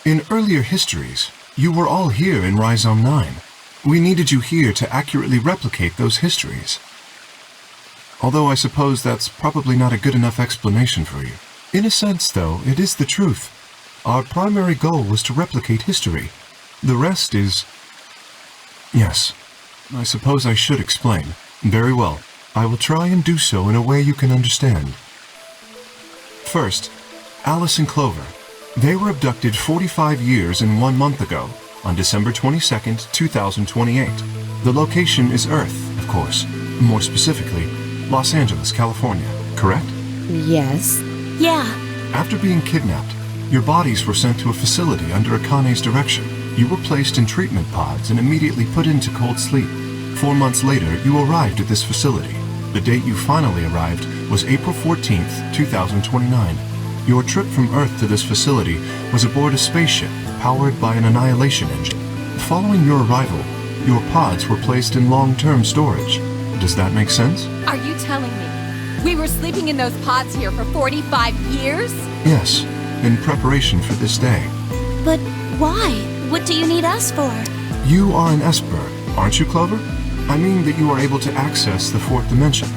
In earlier histories, you were all here in Rhizome 9. We needed you here to accurately replicate those histories. Although I suppose that's probably not a good enough explanation for you. In a sense, though, it is the truth. Our primary goal was to replicate history. The rest is... Yes, I suppose I should explain. Very well. I will try and do so in a way you can understand. First, Alice and Clover. They were abducted 45 years and 1 month ago, on December 22nd, 2028. The location is Earth, of course. More specifically, Los Angeles, California. Correct? Yes. Yeah. After being kidnapped, your bodies were sent to a facility under Akane's direction. You were placed in treatment pods and immediately put into cold sleep. 4 months later, you arrived at this facility. The date you finally arrived was April 14th, 2029. Your trip from Earth to this facility was aboard a spaceship powered by an annihilation engine. Following your arrival, your pods were placed in long-term storage. Does that make sense? Are you telling me we were sleeping in those pods here for 45 years? Yes, in preparation for this day. But why? What do you need us for? You are an Esper, aren't you, Clover? I mean that you are able to access the fourth dimension.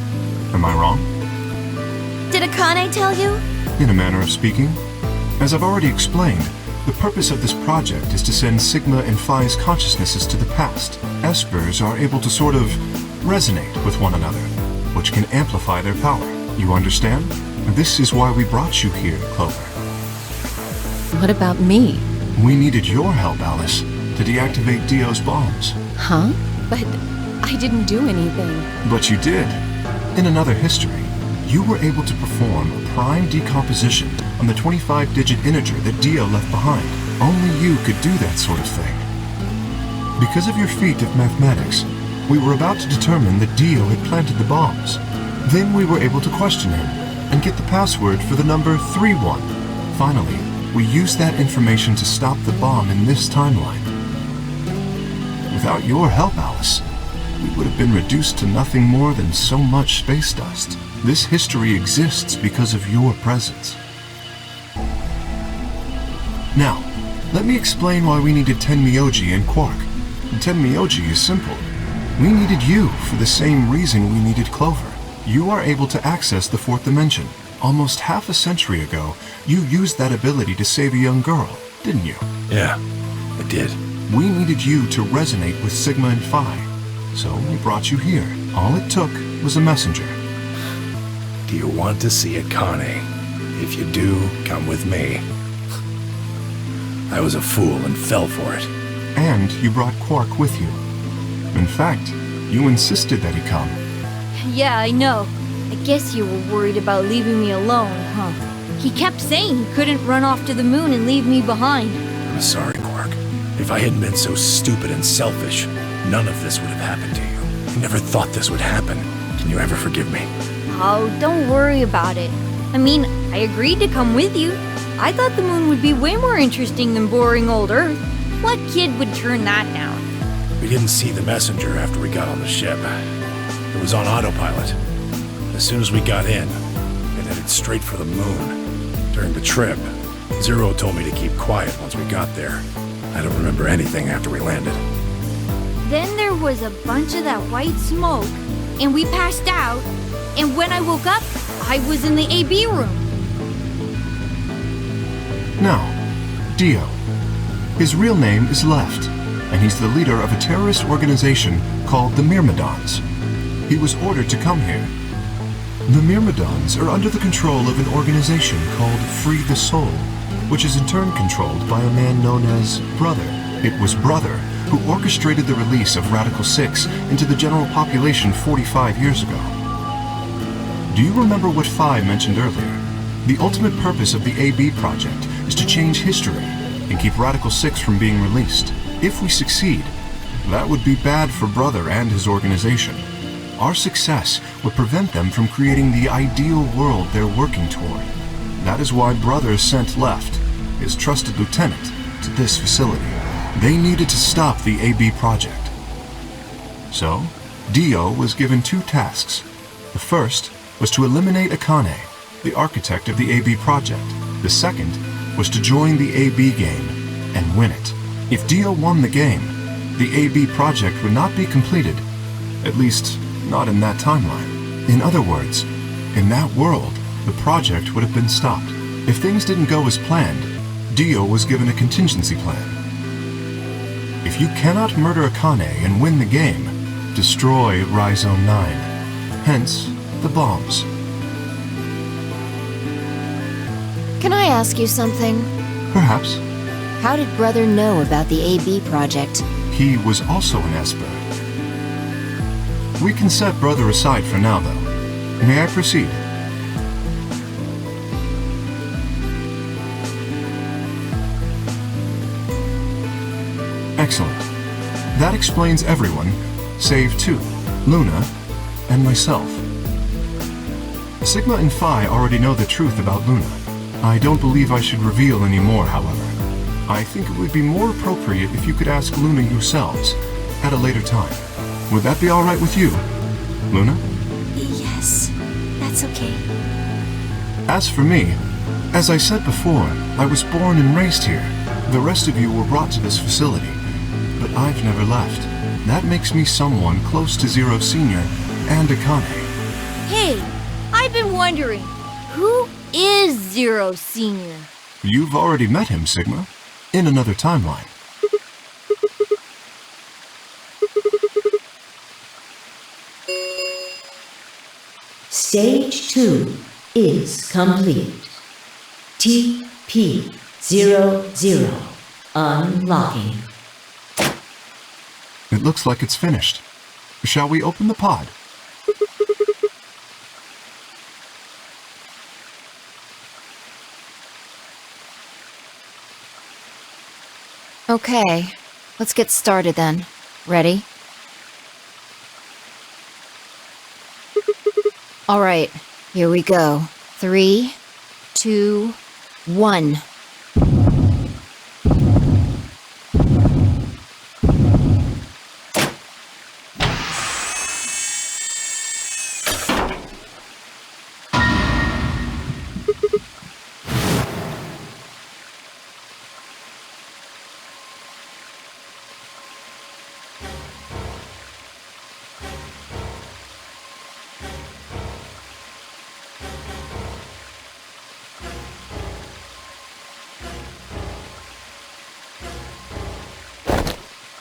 Am I wrong? Did Akane tell you? In a manner of speaking. As I've already explained, the purpose of this project is to send Sigma and Phi's consciousnesses to the past. Espers are able to sort of resonate with one another, which can amplify their power. You understand? This is why we brought you here, Clover. What about me? We needed your help, Alice, to deactivate Dio's bombs. Huh? But I didn't do anything. But you did. In another history, you were able to perform a prime decomposition on the 25-digit integer that Dio left behind. Only you could do that sort of thing. Because of your feat of mathematics, we were about to determine that Dio had planted the bombs. Then we were able to question him and get the password for the number 31. Finally, we used that information to stop the bomb in this timeline. Without your help, Alice, we would have been reduced to nothing more than so much space dust. This history exists because of your presence. Now, let me explain why we needed Tenmyoji and Quark. Tenmyoji is simple. We needed you for the same reason we needed Clover. You are able to access the fourth dimension. Almost half a century ago, you used that ability to save a young girl, didn't you? Yeah, I did. We needed you to resonate with Sigma and Phi, so we brought you here. All it took was a messenger. Do you want to see Akane? If you do, come with me. I was a fool and fell for it. And you brought Quark with you. In fact, you insisted that he come. Yeah, I know. I guess you were worried about leaving me alone, huh? He kept saying he couldn't run off to the moon and leave me behind. I'm sorry, Quark. If I hadn't been so stupid and selfish, none of this would have happened to you. I never thought this would happen. Can you ever forgive me? Oh, don't worry about it. I mean, I agreed to come with you. I thought the moon would be way more interesting than boring old Earth. What kid would turn that down? We didn't see the messenger after we got on the ship. It was on autopilot. As soon as we got in, it headed straight for the moon. During the trip, Zero told me to keep quiet once we got there. I don't remember anything after we landed. Then there was a bunch of that white smoke, and we passed out, and when I woke up, I was in the AB room. Now, Dio. His real name is Left, and he's the leader of a terrorist organization called the Myrmidons. He was ordered to come here. The Myrmidons are under the control of an organization called Free the Soul, which is in turn controlled by a man known as Brother. It was Brother who orchestrated the release of Radical 6 into the general population 45 years ago. Do you remember what Phi mentioned earlier? The ultimate purpose of the AB project is to change history and keep Radical 6 from being released. If we succeed, that would be bad for Brother and his organization. Our success would prevent them from creating the ideal world they're working toward. That is why Brother sent Left, his trusted lieutenant, to this facility. They needed to stop the AB project. So, Dio was given 2 tasks. The first was to eliminate Akane, the architect of the AB project. The second was to join the AB game and win it. If Dio won the game, the AB project would not be completed. At least, not in that timeline. In other words, in that world, the project would have been stopped. If things didn't go as planned, Dio was given a contingency plan. If you cannot murder Akane and win the game, destroy Rhizome 9. Hence, the bombs. Can I ask you something? Perhaps. How did Brother know about the AB project? He was also an Esper. We can set Brother aside for now, though. May I proceed? Excellent. That explains everyone, save two, Luna and myself. Sigma and Phi already know the truth about Luna. I don't believe I should reveal any more, however. I think it would be more appropriate if you could ask Luna yourselves at a later time. Would that be all right with you, Luna? Yes, that's okay. As for me, as I said before, I was born and raised here. The rest of you were brought to this facility, but I've never left. That makes me someone close to Zero Senior and Akane. Hey, I've been wondering, who is Zero Senior? You've already met him, Sigma, in another timeline. Stage 2 is complete. TP00 unlocking. It looks like it's finished. Shall we open the pod? Okay, let's get started then. Ready? All right, here we go. 3, 2, 1.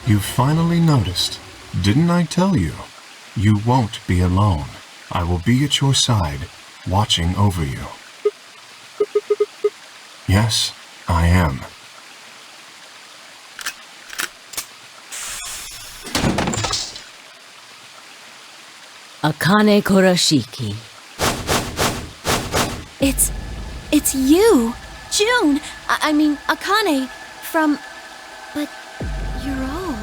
You finally noticed. Didn't I tell you? You won't be alone. I will be at your side, watching over you. Yes, I am. Akane Kurashiki. It's you! June! I mean, Akane, from... But you're old.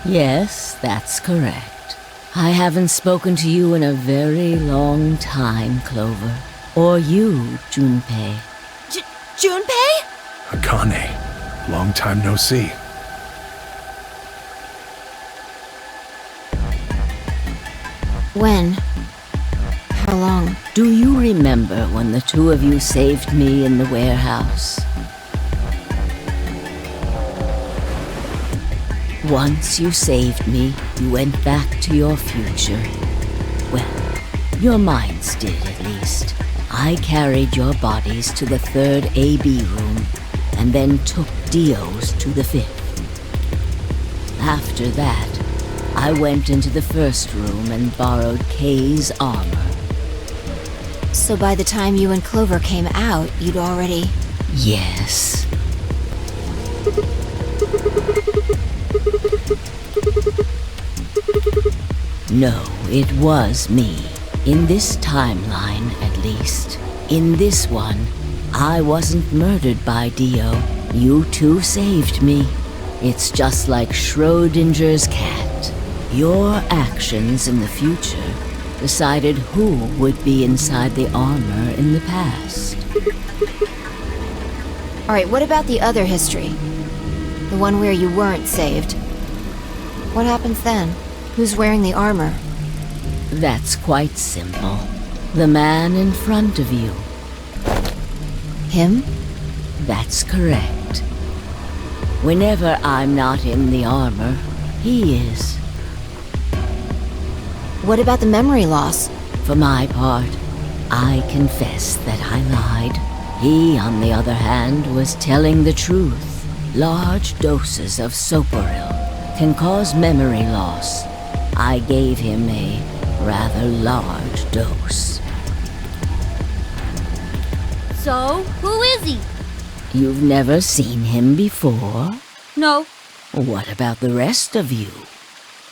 Yes, that's correct. I haven't spoken to you in a very long time, Clover. Or you, Junpei. Junpei? Akane, long time no see. When? How long? Do you remember when the two of you saved me in the warehouse? Once you saved me, you went back to your future. Well, your minds did at least. I carried your bodies to the 3rd AB room, and then took Dio's to the 5th. After that, I went into the 1st room and borrowed Kay's armor. So by the time you and Clover came out, you'd already... Yes. No, it was me. In this timeline, at least. In this one, I wasn't murdered by Dio. You two saved me. It's just like Schrodinger's cat. Your actions in the future decided who would be inside the armor in the past. Alright, what about the other history? The one where you weren't saved. What happens then? Who's wearing the armor? That's quite simple. The man in front of you. Him? That's correct. Whenever I'm not in the armor, he is. What about the memory loss? For my part, I confess that I lied. He, on the other hand, was telling the truth. Large doses of soporil can cause memory loss. I gave him a rather large dose. So, who is he? You've never seen him before? No. What about the rest of you?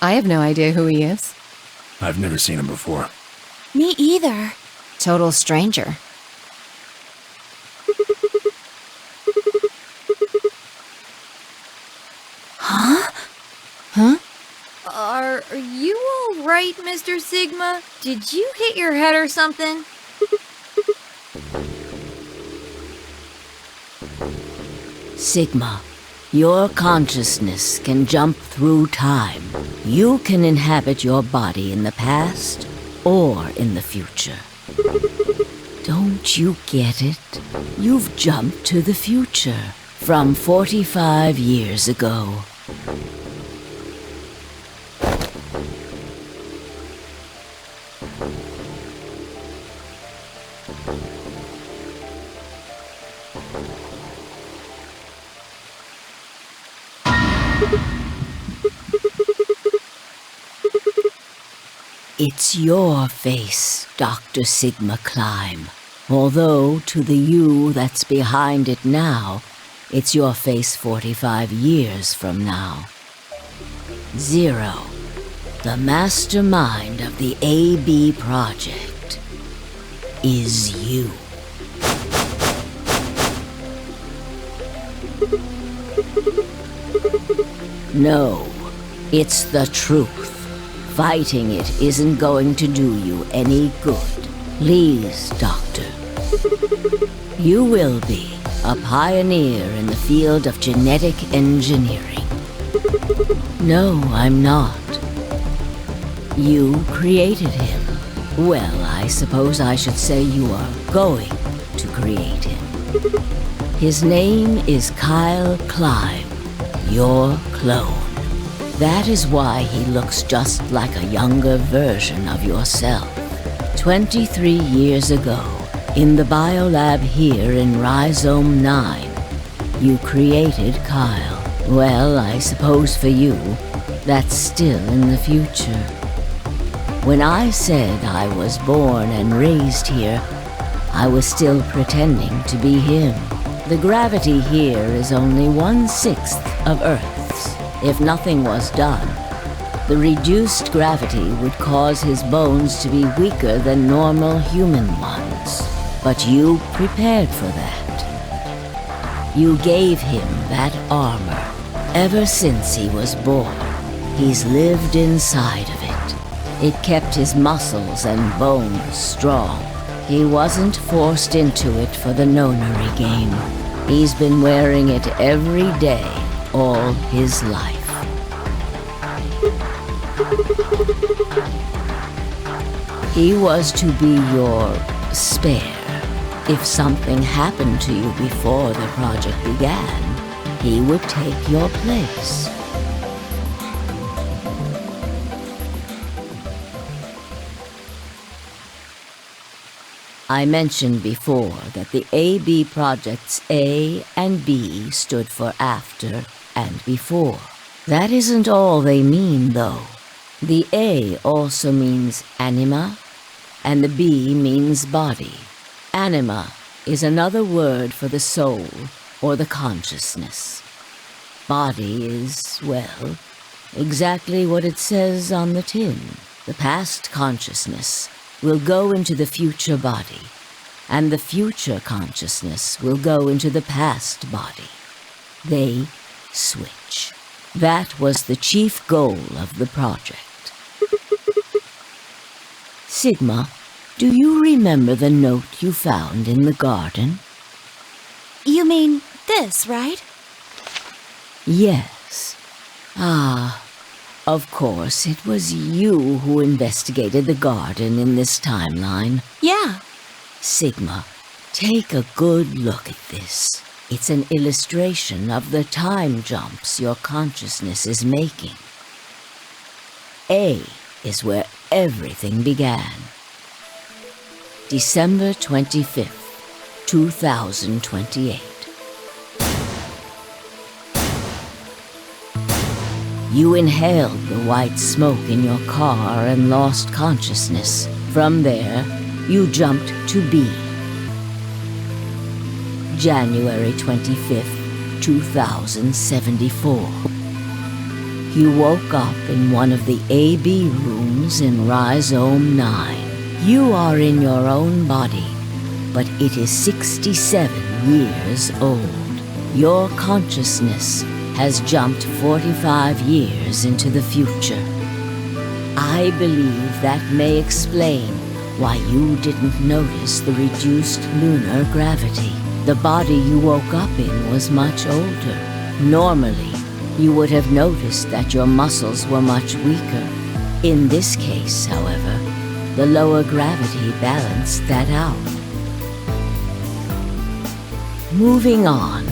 I have no idea who he is. I've never seen him before. Me either. Total stranger. Huh? Huh? Are you all right, Mr. Sigma? Did you hit your head or something? Sigma, your consciousness can jump through time. You can inhabit your body in the past or in the future. Don't you get it? You've jumped to the future from 45 years ago. It's your face, Dr. Sigma Klim. Although, to the you that's behind it now, it's your face 45 years from now. Zero, the mastermind of the AB project, is you. No, it's the truth. Fighting it isn't going to do you any good. Please, Doctor. You will be a pioneer in the field of genetic engineering. No, I'm not. You created him. Well, I suppose I should say you are going to create him. His name is Kyle Klim, your clone. That is why he looks just like a younger version of yourself. 23 years ago, in the biolab here in Rhizome 9, you created Kyle. Well, I suppose for you, that's still in the future. When I said I was born and raised here, I was still pretending to be him. The gravity here is only 1/6 of Earth's. If nothing was done, the reduced gravity would cause his bones to be weaker than normal human ones. But you prepared for that. You gave him that armor. Ever since he was born, he's lived inside of it. It kept his muscles and bones strong. He wasn't forced into it for the nonary game. He's been wearing it every day, all his life. He was to be your spare. If something happened to you before the project began, he would take your place. I mentioned before that the AB projects A and B stood for after and before. That isn't all they mean, though. The A also means anima, and the B means body. Anima is another word for the soul or the consciousness. Body is, well, exactly what it says on the tin. The past consciousness will go into the future body, and the future consciousness will go into the past body. They switch. That was the chief goal of the project. Sigma, do you remember the note you found in the garden? You mean this, right? Yes. Ah, of course, it was you who investigated the garden in this timeline. Yeah. Sigma, take a good look at this. It's an illustration of the time jumps your consciousness is making. A is where everything began. December 25th, 2028. You inhaled the white smoke in your car and lost consciousness. From there, you jumped to B. January 25th, 2074. You woke up in one of the AB rooms in Rhizome 9. You are in your own body, but it is 67 years old. Your consciousness has jumped 45 years into the future. I believe that may explain why you didn't notice the reduced lunar gravity. The body you woke up in was much older. Normally, you would have noticed that your muscles were much weaker. In this case, however, the lower gravity balanced that out. Moving on.